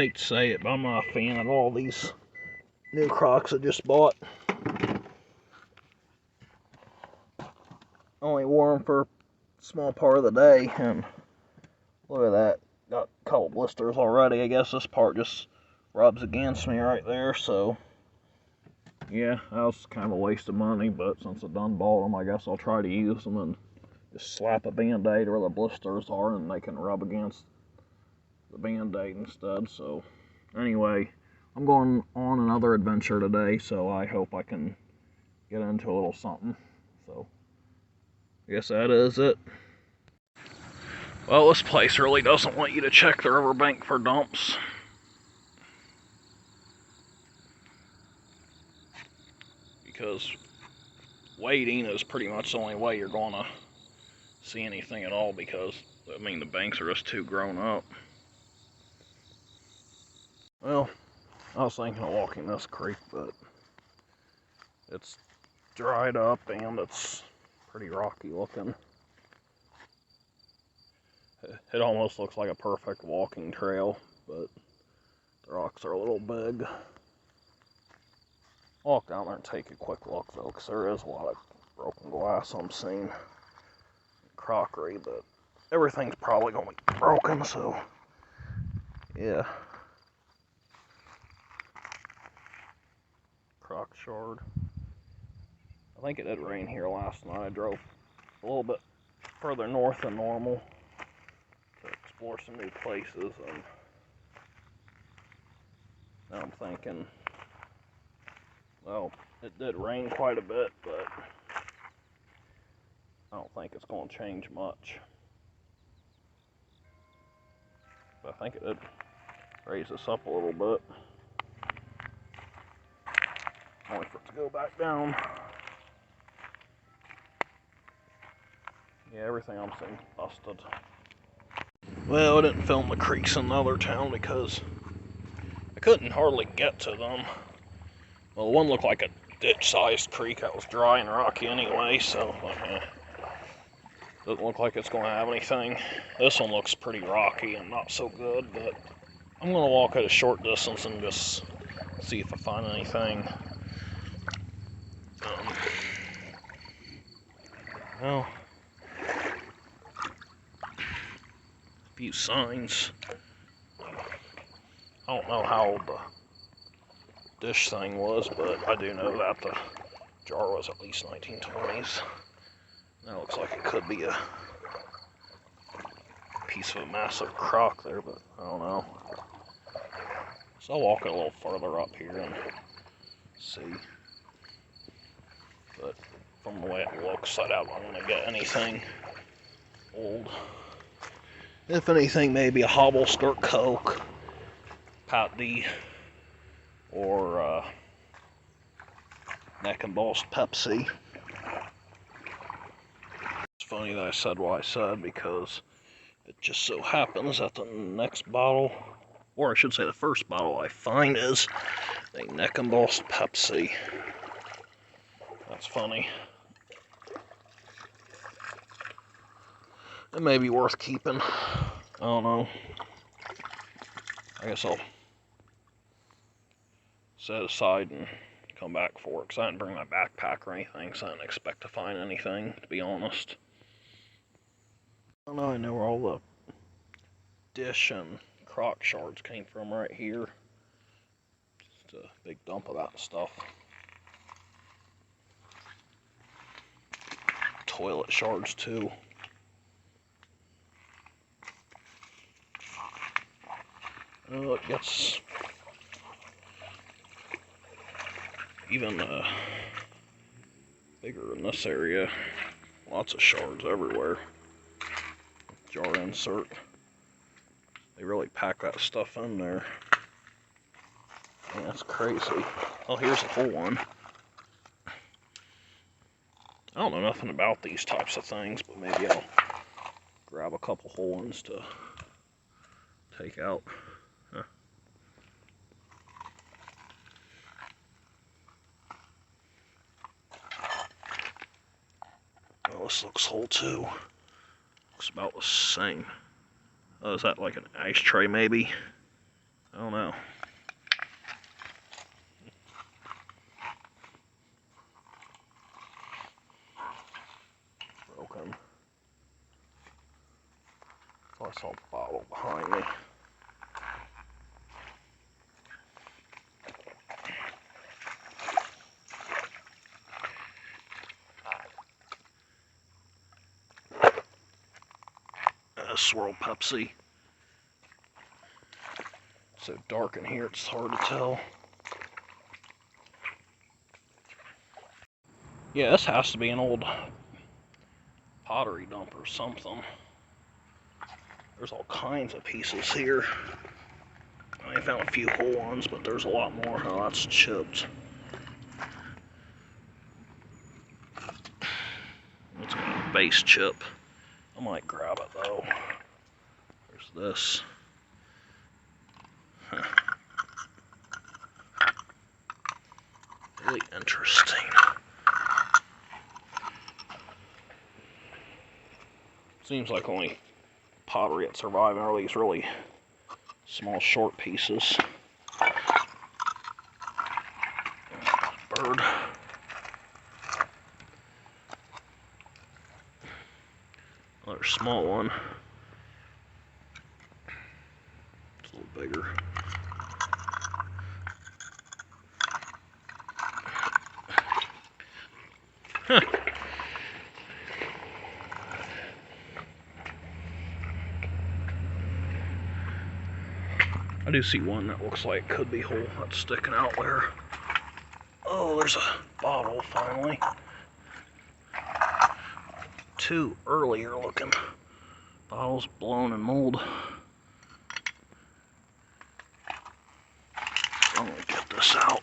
hate to say it, but I'm not a fan of all these new Crocs I just bought. Only wore them for a small part of the day, and look at that. Got a couple blisters already. I guess this part just rubs against me right there, so yeah, that was kind of a waste of money, but since I done bought them, I guess I'll try to use them and just slap a band-aid where the blisters are, and they can rub against the band-aid instead. So anyway, I'm going on another adventure today, so I hope I can get into a little something. So I guess that is it. Well, this place really doesn't want you to check the riverbank for dumps. Because wading is pretty much the only way you're going to see anything at all, because, I mean, the banks are just too grown up. Well, I was thinking of walking this creek, but it's dried up and it's pretty rocky looking. It almost looks like a perfect walking trail, but the rocks are a little big. Walk down there and take a quick look though, because there is a lot of broken glass I'm seeing. Crockery, but everything's probably going to be broken, so yeah. Croc shard. I think it did rain here last night. I drove a little bit further north than normal to explore some new places, and now I'm thinking, well, it did rain quite a bit, but I don't think it's going to change much. But I think it did raise this up a little bit. Only for it to go back down. Yeah, everything I'm seeing busted. Well, I didn't film the creeks in the other town because I couldn't hardly get to them. Well, one looked like a ditch-sized creek that was dry and rocky anyway, so doesn't look like it's going to have anything. This one looks pretty rocky and not so good, but I'm going to walk at a short distance and just see if I find anything. Well, a few signs. I don't know how old the dish thing was, but I do know that the jar was at least 1920s. That looks like it could be a piece of a massive crock there, but I don't know. So I'll walk a little further up here and see. But from the way it looks, I doubt I'm going to get anything old. If anything, maybe a hobble skirt Coke, Pat D, or neck embossed Pepsi. It's funny that I said what I said, because it just so happens that the next bottle, or I should say the first bottle I find, is a neck embossed Pepsi. That's funny. It may be worth keeping. I don't know. I guess I'll set it aside and come back for it, because I didn't bring my backpack or anything, so I didn't expect to find anything, to be honest. I don't know, I know where all the dish and Croc shards came from right here. Just a big dump of that stuff. Toilet shards too. Oh, it gets even bigger in this area. Lots of shards everywhere. Jar insert. They really pack that stuff in there. Yeah, that's crazy. Oh, here's a full one. I don't know nothing about these types of things, but maybe I'll grab a couple whole ones to take out. Huh. Oh, this looks whole too. Looks about the same. Oh, is that like an ice tray maybe? I don't know. saw the bottle behind me. Swirl Pepsi. So dark in here, it's hard to tell. Yeah, this has to be an old pottery dump or something. There's all kinds of pieces here. I found a few whole ones, but there's a lot more. Oh, that's chipped. It's a base chip. I might grab it though. There's this. Really interesting. Seems like only pottery that surviving are these really small, short pieces. Bird. Another small one. It's a little bigger. Huh. I do see one that looks like could be whole. That's sticking out there. Oh, there's a bottle finally. Two earlier looking bottles blown in mold. I'm gonna get this out.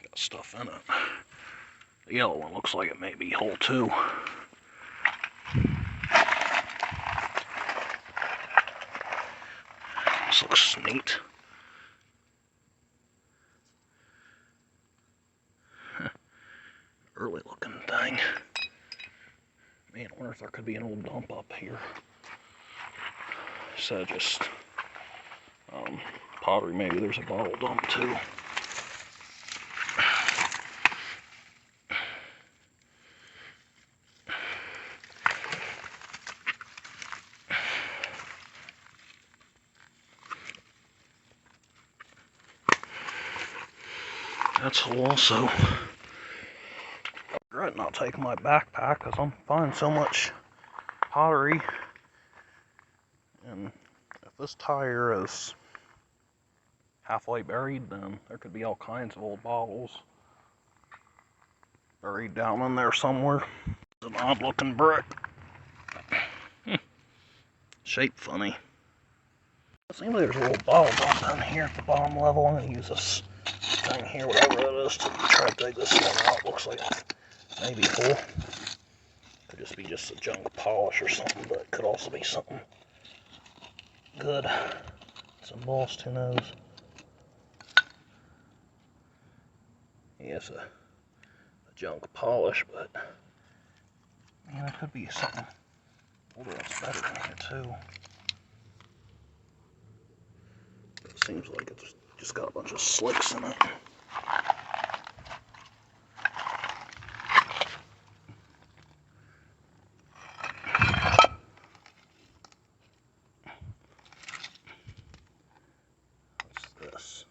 Got stuff in it. The yellow one looks like it may be whole too. This looks neat. Early looking thing. Man, I wonder if there could be an old dump up here. Instead of just pottery, maybe there's a bottle dump too. That's also. I regret not taking my backpack because I'm finding so much pottery. And if this tire is halfway buried, then there could be all kinds of old bottles buried down in there somewhere. It's an odd looking brick. Shape funny. It seems like there's a little bottle dump down here at the bottom level. I'm going to use this thing here, whatever it is, to try to dig this thing out. Looks like it may be full. Could just be just a junk polish or something, but it could also be something good. Some embossed, who knows? Yes, a junk polish, but man, it could be something older that's better in here too. It seems like it's just got a bunch of slicks in it. What's this?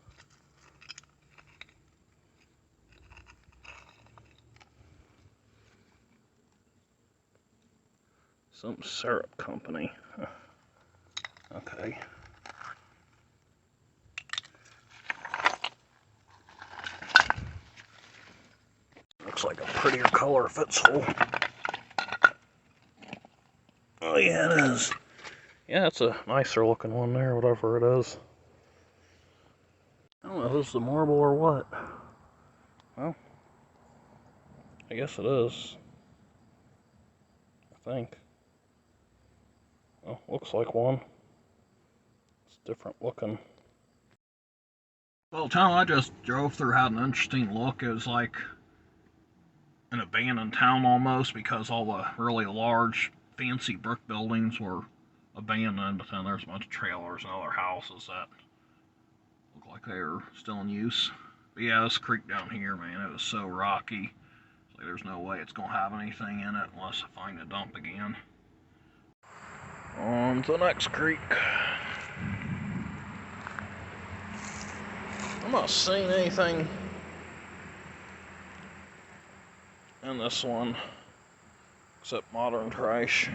Some syrup company. Huh. Okay. Looks like a prettier color if it's full. Oh yeah, it is. Yeah, it's a nicer looking one there, whatever it is. I don't know if this is a marble or what. Well, I guess it is. I think. Well, looks like one. It's different looking. Well, the town I just drove through had an interesting look. It was like an abandoned town almost, because all the really large, fancy brick buildings were abandoned, but then there's a bunch of trailers and other houses that look like they are still in use. But yeah, this creek down here, man, it was so rocky. Like, there's no way it's gonna have anything in it unless I find a dump again. On to the next creek. I'm not seeing anything in this one except modern trash.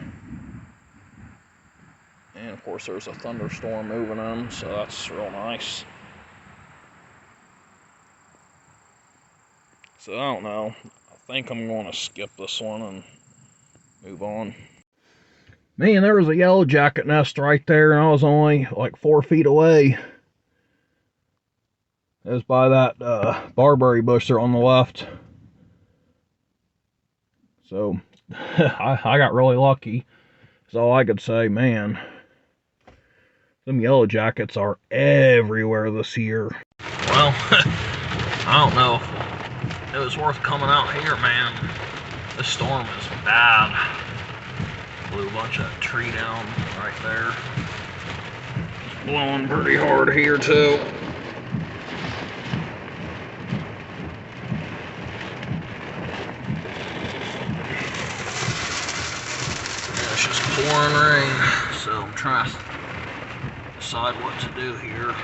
And of course there's a thunderstorm moving in, so that's real nice. So I don't know. I think I'm going to skip this one and move on. Man, there was a yellow jacket nest right there, and I was only like 4 feet away. It was by that barberry bush there on the left. So I got really lucky. That's all I could say. Man, them yellow jackets are everywhere this year. Well, I don't know if it was worth coming out here, man. This storm is bad. Blew a bunch of tree down right there. It's blowing pretty hard here too. It's just pouring rain, so I'm trying to decide what to do here.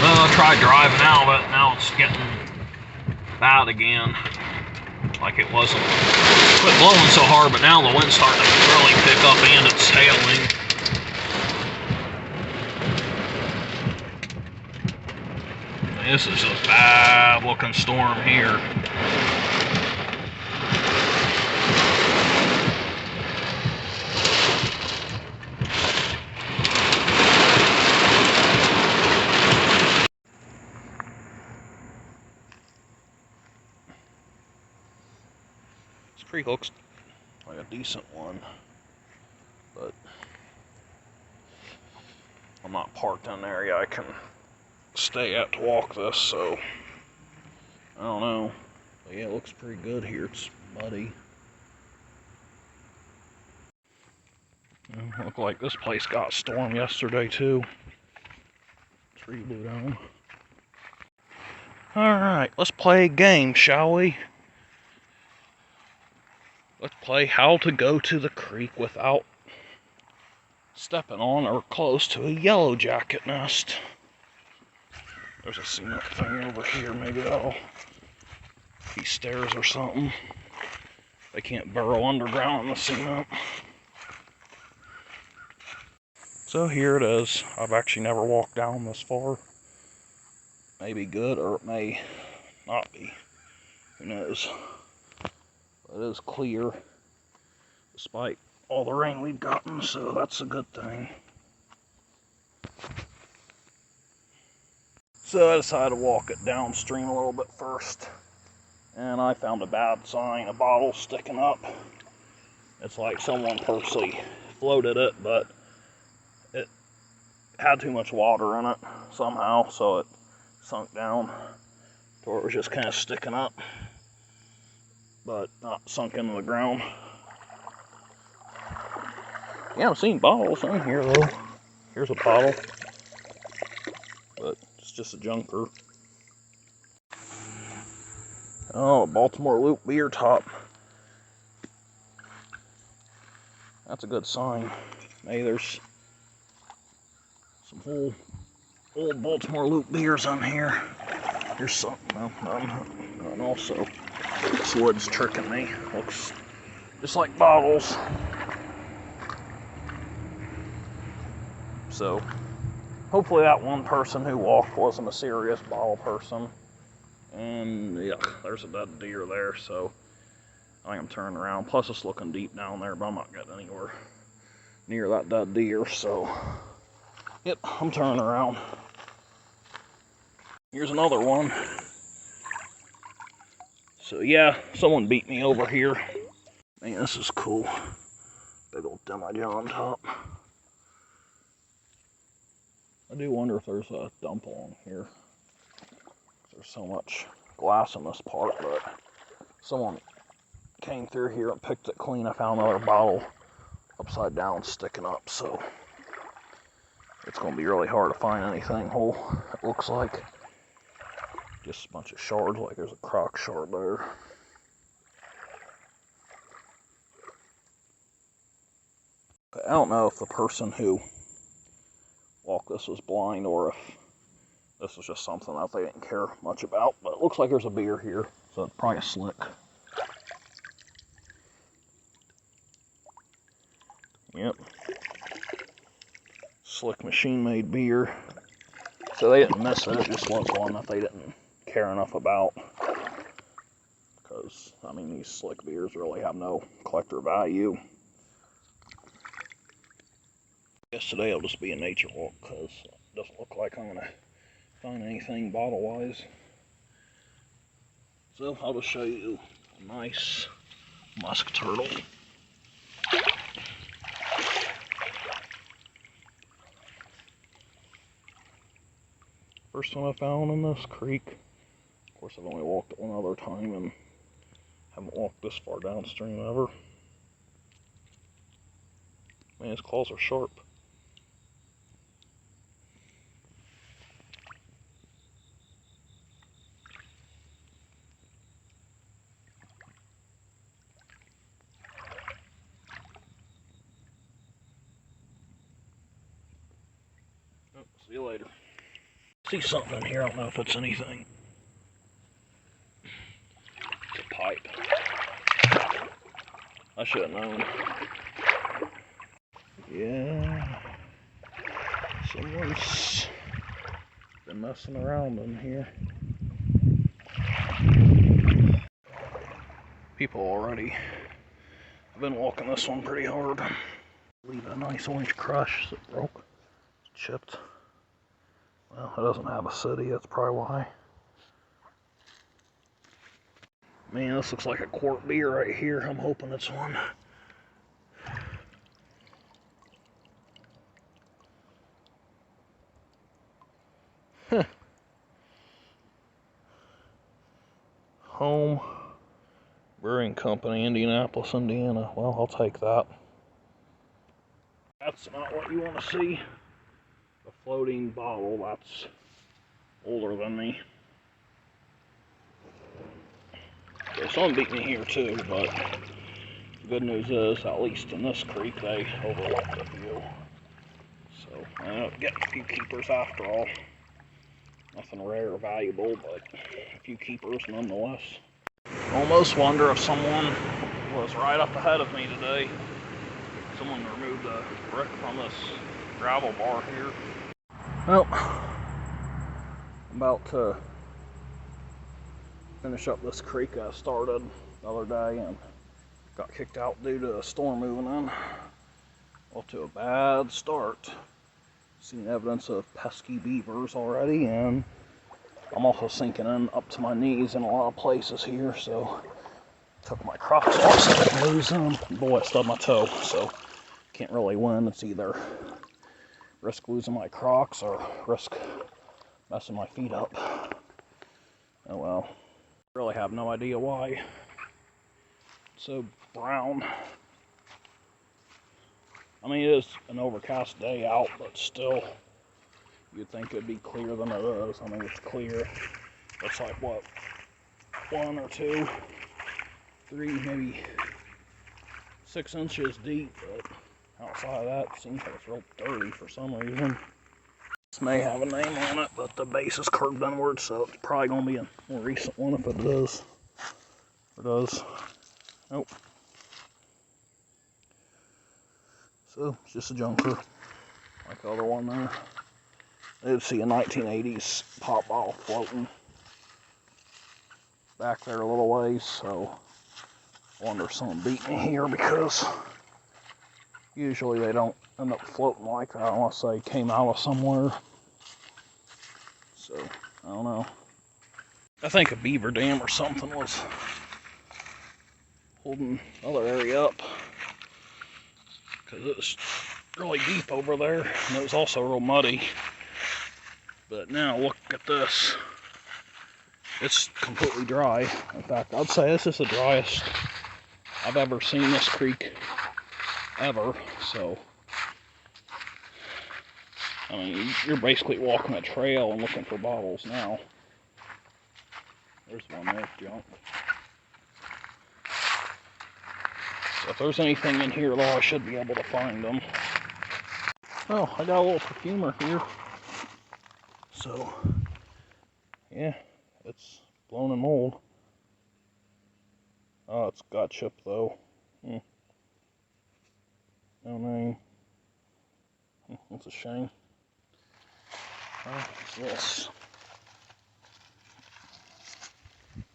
Well, I tried driving out, but now it's getting bad again. Like it wasn't quit blowing so hard, but now the wind's starting to really pick up and it's hailing. This is a bad looking storm here. This creek looks like a decent one, but I'm not parked in an area I can stay at to walk this, so I don't know. But yeah, it looks pretty good here. It's muddy. Look like this place got a storm yesterday too. Tree blew down. Alright, let's play a game, shall we? Let's play how to go to the creek without stepping on or close to a yellow jacket nest. There's a cement thing over here. Maybe that'll be stairs or something. They can't burrow underground in the cement. So here it is. I've actually never walked down this far. May be good or it may not be. Who knows? But it is clear despite all the rain we've gotten, so that's a good thing. So I decided to walk it downstream a little bit first. And I found a bad sign, a bottle sticking up. It's like someone purposely floated it, but it had too much water in it somehow, so it sunk down to where it was just kind of sticking up, but not sunk into the ground. Yeah, I've seen bottles in here though. Here's a bottle, but it's just a junker. Oh, Baltimore Loop beer top. That's a good sign. Maybe there's some old Baltimore Loop beers on here. Here's some. No, none also. This wood's tricking me. Looks just like bottles. So, hopefully that one person who walked wasn't a serious bottle person. And yeah, there's a dead deer there, so I think I'm turning around. Plus it's looking deep down there, but I'm not getting anywhere near that dead deer, so yep, I'm turning around. Here's another one. So yeah, someone beat me over here. Man, this is cool. Big old demijohn top. I do wonder if there's a dump along here. There's so much glass in this part, but someone came through here and picked it clean. I found another bottle upside down sticking up, so it's going to be really hard to find anything whole, it looks like. Just a bunch of shards, like there's a Croc shard there. I don't know if the person who walked this was blind or if this was just something that they didn't care much about, but it looks like there's a beer here, so it's probably a slick. Yep. Slick machine-made beer. So they didn't miss it, it just was one that they didn't care enough about. Because, I mean, these slick beers really have no collector value. I guess today will just be a nature walk, because it doesn't look like I'm going to find anything bottle-wise. So I'll just show you a nice musk turtle. First one I found in this creek. Of course, I've only walked it one other time and haven't walked this far downstream ever. Man, his claws are sharp. Oh, see you later. See something in here, I don't know if it's anything. It's a pipe. I should have known. Yeah. Someone's been messing around in here. People already have been walking this one pretty hard. Leave a nice orange crush that broke. Chipped. Well, it doesn't have a city, that's probably why. Man, this looks like a quart beer right here. I'm hoping it's one. Home Brewing Company, Indianapolis, Indiana. Well, I'll take that. That's not what you want to see. The floating bottle, that's older than me. Okay, someone beat me here too, but the good news is, at least in this creek, they overlooked a few. So, I ended up getting a few keepers after all. Nothing rare or valuable, but a few keepers nonetheless. Almost wonder if someone was right up ahead of me today. Someone removed the brick from this gravel bar here. Well, I'm about to finish up this creek I started the other day and got kicked out due to a storm moving in. Off to a bad start. Seen evidence of pesky beavers already, and I'm also sinking in up to my knees in a lot of places here, so took my Crocs off so I didn't lose them. Boy, I stubbed my toe, so can't really win. It's either risk losing my Crocs or risk messing my feet up. Oh well. Really have no idea why it's so brown. I mean, it is an overcast day out, but still, you'd think it'd be clearer than it is. I mean, it's clear. It's like, what, 1 or 2, 3, maybe 6 inches deep, but outside of that, it seems like it's real dirty for some reason. This may have a name on it, but the base is curved inward, so it's probably going to be a more recent one if it does. Or does. Nope. So, it's just a junker, like the other one there. I did see a 1980s pop bottle floating back there a little ways, so I wonder if someone beat me here, because usually they don't end up floating like that unless they came out of somewhere. So, I don't know. I think a beaver dam or something was holding the other area up, because it was really deep over there, and it was also real muddy. But now look at this. It's completely dry. In fact, I'd say this is the driest I've ever seen this creek ever. So, I mean, you're basically walking a trail and looking for bottles now. There's one there, junk. So if there's anything in here, though, I should be able to find them. Oh, I got a little perfumer here. So, yeah, it's blown and mold. Oh, it's got chip, though. No name. That's a shame. What's this?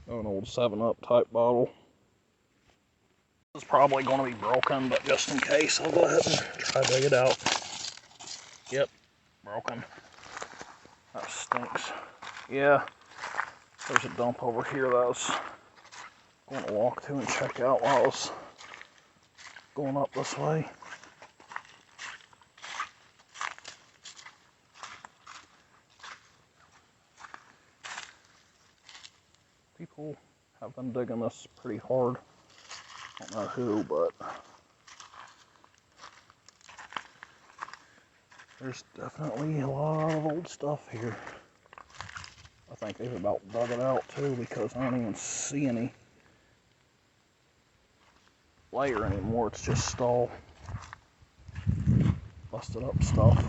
Oh, an old 7-Up type bottle. This is probably going to be broken, but just in case, I'll go ahead and try to dig it out. Yep, broken. That stinks. Yeah, there's a dump over here that I was going to walk to and check out while I was going up this way. People have been digging this pretty hard. I don't know who, but there's definitely a lot of old stuff here. I think they've about dug it out too, because I don't even see any layer anymore. It's just all busted up stuff.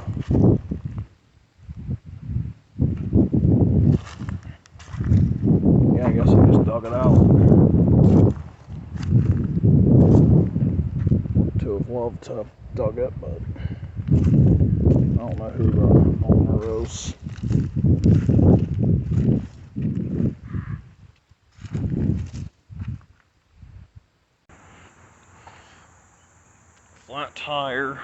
Yeah, I guess I just dug it out. To have loved to have dug it, but I don't know who the owner is. Flat tire.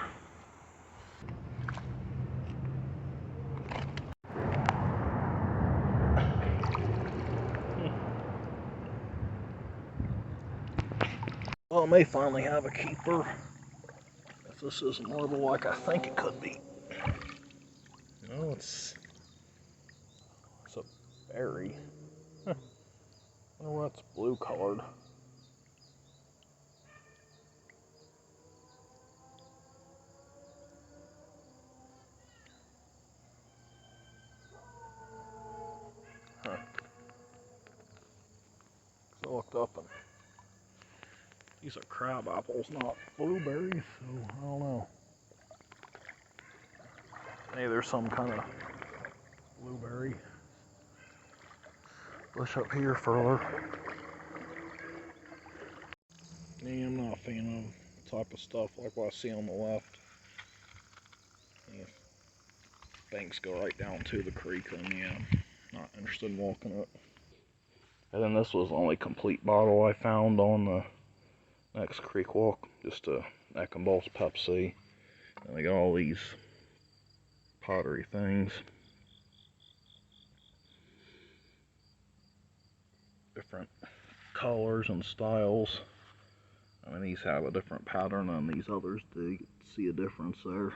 Well, it may finally have a keeper. If this is marble like I think it could be. No, it's a berry. Huh. I wonder what's blue colored. Huh. So I looked up and these are crab apples, not blueberries, so I don't know. Maybe there's some kind of blueberry bush up here further. Yeah, I'm not a fan of the type of stuff like what I see on the left. If banks go right down to the creek, then yeah, not interested in walking it. And then this was the only complete bottle I found on the next creek walk, just a neck and bolts Pepsi. And they got all these pottery things. Different colors and styles. I mean, these have a different pattern than these others do. You can see a difference there.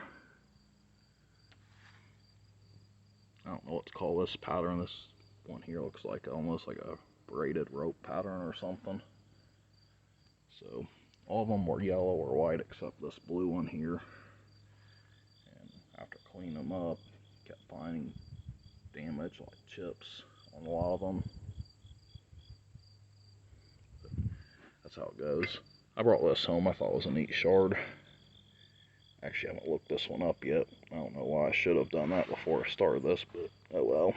I don't know what to call this pattern. This one here looks like almost like a braided rope pattern or something. So all of them were yellow or white except this blue one here. And after cleaning them up, kept finding damage like chips on a lot of them. But that's how it goes. I brought this home. I thought it was a neat shard. Actually, I haven't looked this one up yet. I don't know why I should have done that before I started this, but oh well.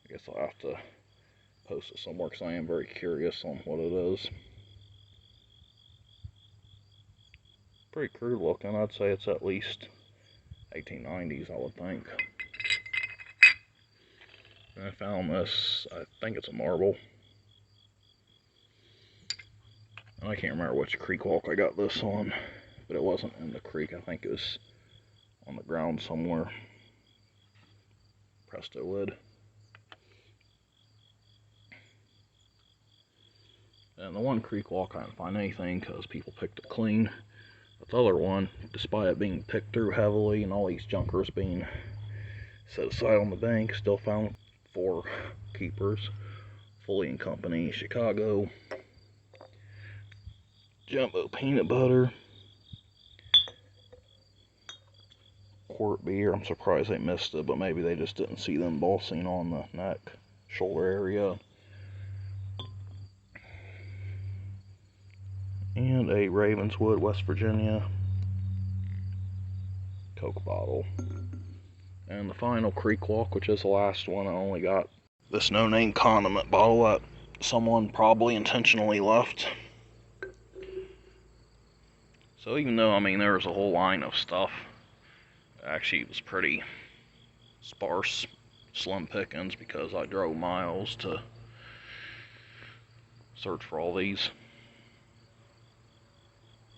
I guess I'll have to post it somewhere because I am very curious on what it is. Pretty crude looking. I'd say it's at least 1890s, I would think. And I found this, I think it's a marble. And I can't remember which creek walk I got this on, but it wasn't in the creek. I think it was on the ground somewhere. Presto lid. And the one creek walk, I didn't find anything because people picked it clean. But the other one, despite it being picked through heavily and all these junkers being Set aside on the bank. Still found 4 keepers. Fully and Company, Chicago. Jumbo peanut butter. Quart beer. I'm surprised they missed it, but maybe they just didn't see the embossing on the neck, shoulder area. And a Ravenswood, West Virginia Coke bottle. And the final Creekwalk, which is the last one. I only got this no-name condiment bottle that someone probably intentionally left. So even though, I mean, there was a whole line of stuff, actually it was pretty sparse, slim pickings, because I drove miles to search for all these.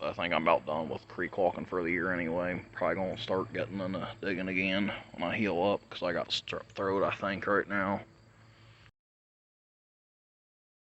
I think I'm about done with creekwalking for the year anyway. Probably gonna start getting into digging again when I heal up, because I got strep throat, I think, right now.